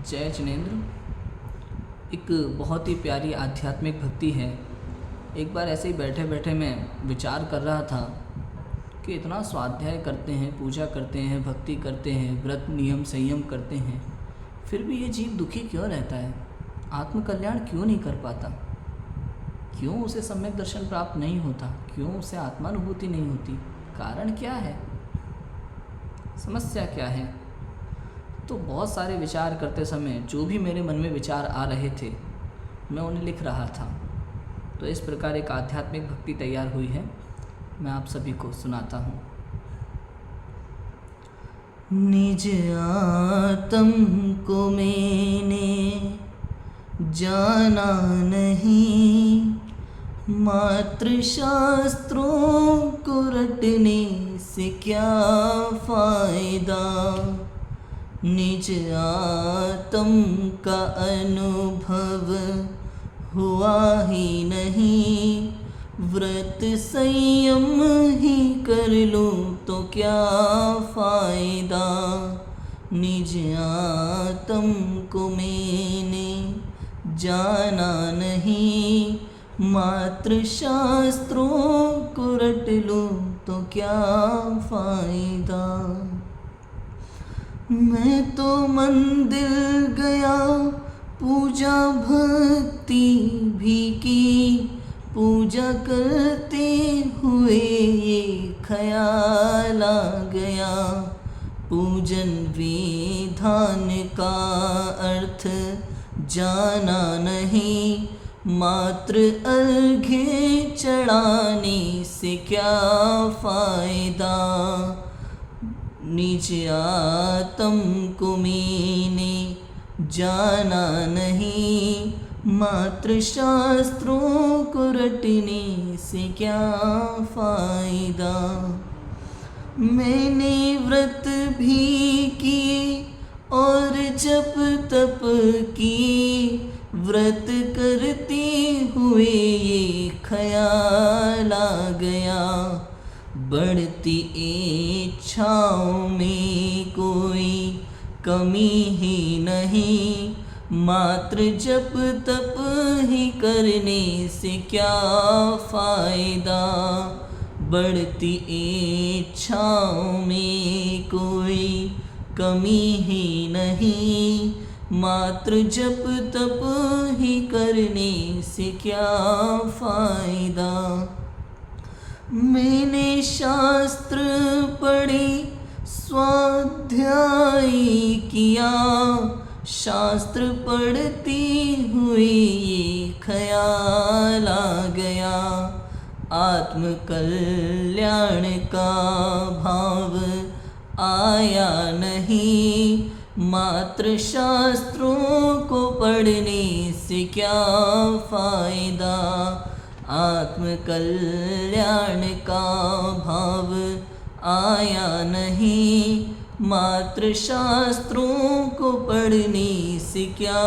जय जिनेंद्र। एक बहुत ही प्यारी आध्यात्मिक भक्ति है। एक बार ऐसे ही बैठे बैठे मैं विचार कर रहा था कि इतना स्वाध्याय करते हैं, पूजा करते हैं, भक्ति करते हैं, व्रत नियम संयम करते हैं, फिर भी ये जीव दुखी क्यों रहता है? आत्मकल्याण क्यों नहीं कर पाता? क्यों उसे सम्यक दर्शन प्राप्त नहीं होता? क्यों उसे आत्मानुभूति नहीं होती? कारण क्या है? समस्या क्या है? तो बहुत सारे विचार करते समय जो भी मेरे मन में विचार आ रहे थे मैं उन्हें लिख रहा था। तो इस प्रकार एक आध्यात्मिक भक्ति तैयार हुई है, मैं आप सभी को सुनाता हूँ। निज आत्म को मैंने जाना नहीं, मात्र शास्त्रों को रटने से क्या फायदा। निज आत्म का अनुभव हुआ ही नहीं, व्रत संयम ही कर लूं तो क्या फायदा। निज आत्म को मैंने जाना नहीं, मात्र शास्त्रों को रट लूं तो क्या फायदा। मैं तो मंदिर गया, पूजा भक्ति भी की, पूजा करते हुए ये ख्याल आ गया, पूजन विधान का अर्थ जाना नहीं, मात्र अर्घ्य चढ़ाने से क्या फायदा। निज आत्म को मैंने जाना नहीं, मात्र शास्त्रों को रटने से क्या फायदा। मैंने व्रत भी किए और जप तप की, व्रत करते हुए ये ख्याल आ गया, बढ़ती इच्छाओं में कोई कमी ही नहीं, मात्र जप तप ही करने से क्या फायदा। बढ़ती इच्छाओं में कोई कमी ही नहीं, मात्र जप तप ही करने से क्या फायदा। मैंने शास्त्र पढ़े, स्वाध्याय किया, शास्त्र पढ़ते हुए ये ख्याल आ गया, आत्म कल्याण का भाव आया नहीं, मात्र शास्त्रों को पढ़ने से क्या फायदा। आत्म कल्याण का भाव आया नहीं, मात्र शास्त्रों को पढ़ने से क्या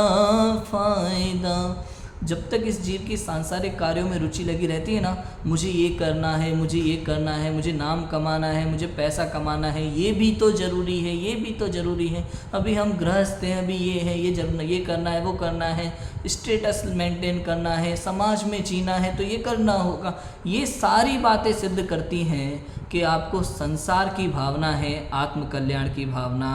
फायदा। जब तक इस जीव की सांसारिक कार्यों में रुचि लगी रहती है ना, मुझे ये करना है, मुझे ये करना है, मुझे नाम कमाना है, मुझे पैसा कमाना है, ये भी तो ज़रूरी है, ये भी तो ज़रूरी है, अभी हम गृहस्थ हैं, अभी ये है, ये जरूर, ये करना है, वो करना है, स्टेटस मेंटेन करना है, समाज में जीना है, तो ये करना होगा। ये सारी बातें सिद्ध करती हैं कि आपको संसार की भावना है, आत्मकल्याण की भावना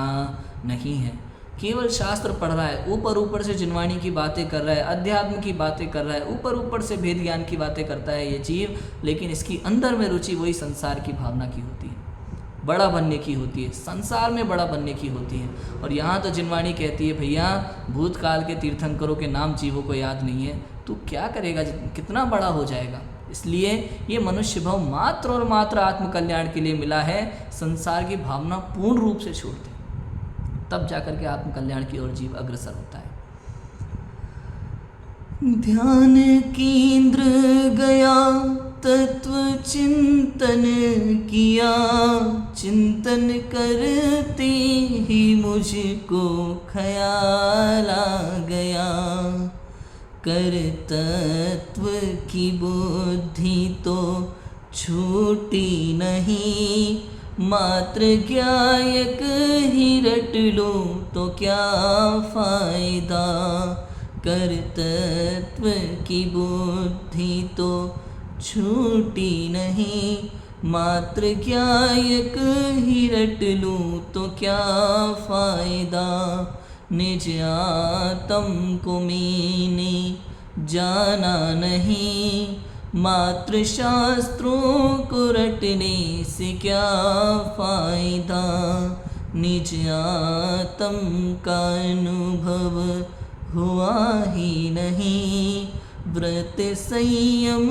नहीं है। केवल शास्त्र पढ़ रहा है, ऊपर ऊपर से जिनवाणी की बातें कर रहा है, अध्यात्म की बातें कर रहा है, ऊपर ऊपर से भेद ज्ञान की बातें करता है ये जीव, लेकिन इसकी अंदर में रुचि वही संसार की भावना की होती है, बड़ा बनने की होती है, संसार में बड़ा बनने की होती है। और यहाँ तो जिनवाणी कहती है, भैया भूतकाल के तीर्थंकरों के नाम जीवों को याद नहीं है, तू क्या करेगा, कितना बड़ा हो जाएगा। इसलिए ये मनुष्य भाव मात्र और मात्र आत्मकल्याण के लिए मिला है, संसार की भावना पूर्ण रूप से छोड़ दे, तब जाकर के आत्मकल्याण की ओर जीव अग्रसर होता है। ध्यान केंद्र गया, तत्व चिंतन किया, चिंतन करते ही मुझको ख्याल आ गया, कर तत्व की बुद्धि तो छूटी नहीं, मात्र ज्ञायक ही रट लो तो क्या फायदा। कर्तृत्व की बुद्धि तो छूटी नहीं, मात्र ज्ञायक ही रट लूँ तो क्या फायदा। निज आत्म को मैंने जाना नहीं, मात्र शास्त्रों को रटने से क्या फायदा। निज आत्म का अनुभव हुआ ही नहीं, व्रत संयम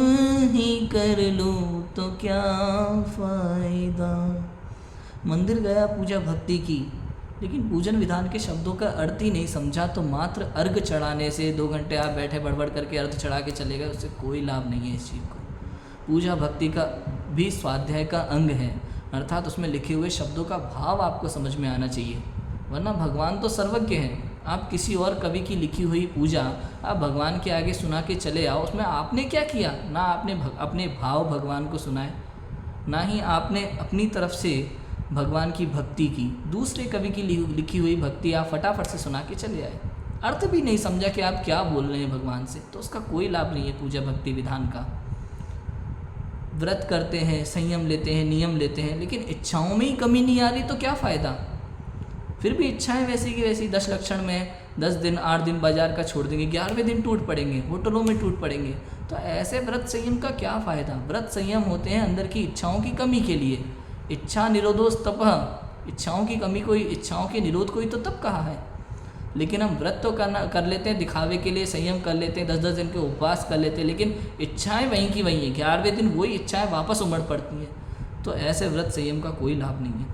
ही कर लो तो क्या फायदा। मंदिर गया, पूजा भक्ति की, लेकिन पूजन विधान के शब्दों का अर्थ ही नहीं समझा, तो मात्र अर्घ चढ़ाने से 2 घंटे आप बैठे बड़बड़ करके अर्घ चढ़ा के चले गए, उससे कोई लाभ नहीं है इस चीज़ को। पूजा भक्ति का भी स्वाध्याय का अंग है, अर्थात उसमें लिखे हुए शब्दों का भाव आपको समझ में आना चाहिए, वरना भगवान तो सर्वज्ञ हैं। आप किसी और कवि की लिखी हुई पूजा आप भगवान के आगे सुना के चले आओ, उसमें आपने क्या किया? ना आपने अपने भाव भगवान को सुनाए, ना ही आपने अपनी तरफ से भगवान की भक्ति की। दूसरे कवि की लिखी हुई भक्ति आप फटाफट से सुना के चले आए, अर्थ भी नहीं समझा कि आप क्या बोल रहे हैं भगवान से, तो उसका कोई लाभ नहीं है पूजा भक्ति विधान का। व्रत करते हैं, संयम लेते हैं, नियम लेते हैं, लेकिन इच्छाओं में ही कमी नहीं आ रही तो क्या फ़ायदा। फिर भी इच्छाएं वैसी की वैसी, 10 लक्षण में 10 दिन 8 दिन बाजार का छोड़ देंगे, 11वें दिन टूट पड़ेंगे, होटलों में टूट पड़ेंगे, तो ऐसे व्रत संयम का क्या फ़ायदा। व्रत संयम होते हैं अंदर की इच्छाओं की कमी के लिए। इच्छा निरोधोस तपः, इच्छाओं की कमी कोई, इच्छाओं के निरोध को ही तो तप कहा है। लेकिन हम व्रत तो कर लेते हैं दिखावे के लिए, संयम कर लेते हैं, 10-10 दिन के उपवास कर लेते हैं, लेकिन इच्छाएं वहीं की वहीं हैं, 11वें दिन वही इच्छाएं वापस उमड़ पड़ती हैं, तो ऐसे व्रत संयम का कोई लाभ नहीं है।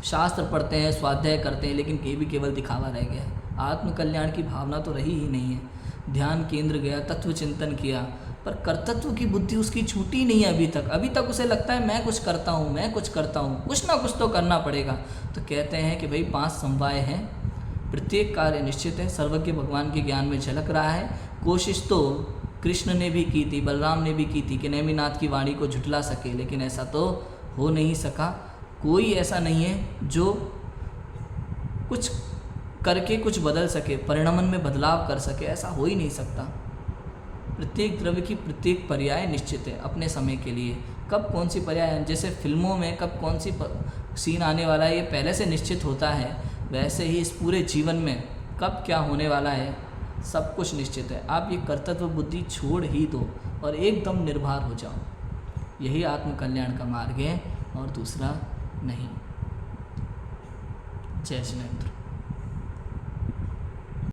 शास्त्र पढ़ते हैं, स्वाध्याय करते हैं, लेकिन ये भी केवल दिखावा रह गया है, आत्मकल्याण की भावना तो रही ही नहीं है। ध्यान केंद्र गया, तत्व चिंतन किया, पर कर्तृत्व की बुद्धि उसकी छूटी नहीं है अभी तक उसे लगता है मैं कुछ करता हूँ, मैं कुछ करता हूँ, कुछ ना कुछ तो करना पड़ेगा। तो कहते हैं कि भाई 5 समवाय हैं, प्रत्येक कार्य निश्चित है, सर्वज्ञ भगवान के ज्ञान में झलक रहा है। कोशिश तो कृष्ण ने भी की थी, बलराम ने भी की थी कि नेमिनाथ की वाणी को झुठला सके, लेकिन ऐसा तो हो नहीं सका। कोई ऐसा नहीं है जो कुछ करके कुछ बदल सके, परिणमन में बदलाव कर सके, ऐसा हो ही नहीं सकता। प्रत्येक द्रव्य की प्रत्येक पर्याय निश्चित है अपने समय के लिए। कब कौन सी पर्याय, जैसे फिल्मों में कब कौन सी सीन आने वाला है ये पहले से निश्चित होता है, वैसे ही इस पूरे जीवन में कब क्या होने वाला है सब कुछ निश्चित है। आप ये कर्तव्य बुद्धि छोड़ ही दो और एकदम निर्भर हो जाओ, यही आत्मकल्याण का मार्ग है और दूसरा नहीं। जय जिनेंद्र।